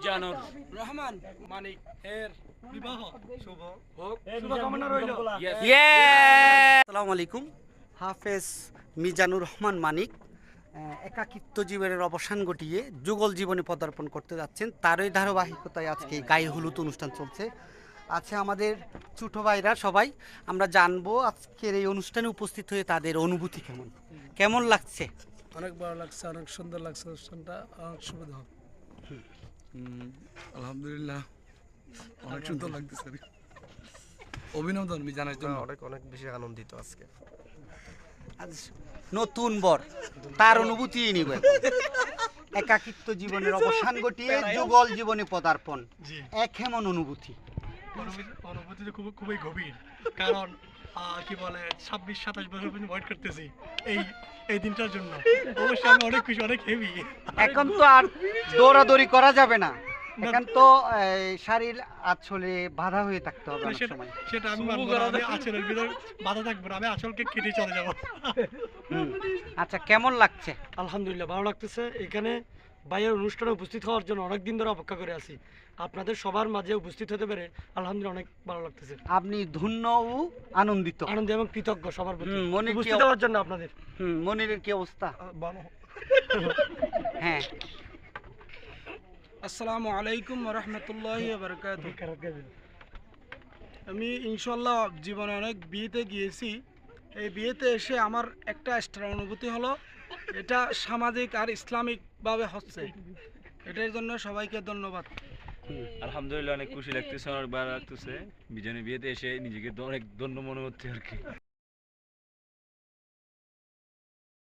মিজানুর রহমান মানিক এর বিবাহ শুভ হোক, শুভকামনা রইল। আসসালামু আলাইকুম। হাফেজ মিজানুর রহমান মানিক একাকিত্ব জীবনের অবসান ঘটিয়ে যুগল জীবনে পদার্পণ করতে যাচ্ছেন, তারই ধারাবাহিকতায় আজকে গায়ে হলুদ অনুষ্ঠান চলছে। আছে আমাদের ছোট ভাইরা সবাই, আমরা জানবো আজকের এই অনুষ্ঠানে উপস্থিত হয়ে তাদের অনুভূতি কেমন কেমন লাগছে। অনেক ভালো লাগছে, অনেক সুন্দর লাগছে অনুষ্ঠানটা, অনেক সুবিধা হবে। আলহামদুলিল্লাহ অনেক সুন্দর লাগতেছে। অভিনন্দন মিজানের জন্য। অনেক অনেক বেশি আনন্দিত আজকে। আজ নতুন বর, তার অনুভূতি নিবে। একাকিত্ব জীবনের অবসান ঘটিয়ে যুগল জীবনে পদার্পণ, এক এমন অনুভূতি। অনুভূতি খুবই গভীর, কারণ কি বলে 26-27 বছর পর্যন্ত ওয়েট করতেছি এই দিনটার জন্য। অবশ্যই আমি অনেক খুশি, অনেক হেভি। এখন তো আর দৌড়াদৌড়ি করা যাবে না, এখন তো শারীর আঁচলে বাধা হয়ে থাকতে হবে অনেক সময়। সেটা আমি মানবো না, আমি আঁচলের ভিতর বাধা থাকবো না, আমি আঁচলকে কেটে চলে যাবো। আচ্ছা, কেমন লাগছে? আলহামদুলিল্লাহ ভালো লাগতেছে। এখানে ভাইয়ের অনুষ্ঠানে উপস্থিত হওয়ার জন্য অনেক দিন ধরে অপেক্ষা করে আছি। আপনাদের সবার মাঝে উপস্থিত হতে পেরে আলহামদুলিল্লাহ অনেক ভালো লাগতেছে। আপনি ধন্য ও আনন্দিত? আনন্দ এবং কৃতজ্ঞ সবার প্রতি মনির উপস্থিত হওয়ার জন্য আপনাদের। মনিরের কি অবস্থা? ভালো। হ্যাঁ, আসসালামু আলাইকুম ওয়া রাহমাতুল্লাহি ওয়া বারাকাতুহু। আমি ইনশাআল্লাহ জীবনে অনেক বিয়েতে গিয়েছি। এই বিয়েতে এসে আমার একটা এক্সট্রা অনুভূতি হলো, এটা সামাজিক আর ইসলামিকভাবে হচ্ছে। এটার জন্য সবাইকে ধন্যবাদ। আলহামদুলিল্লাহ অনেক খুশি লাগতেছে, অনেক ভালো লাগতেছে। মিজানের বিয়েতে এসে নিজেকে অনেক ধন্য মনে হচ্ছে আর কি।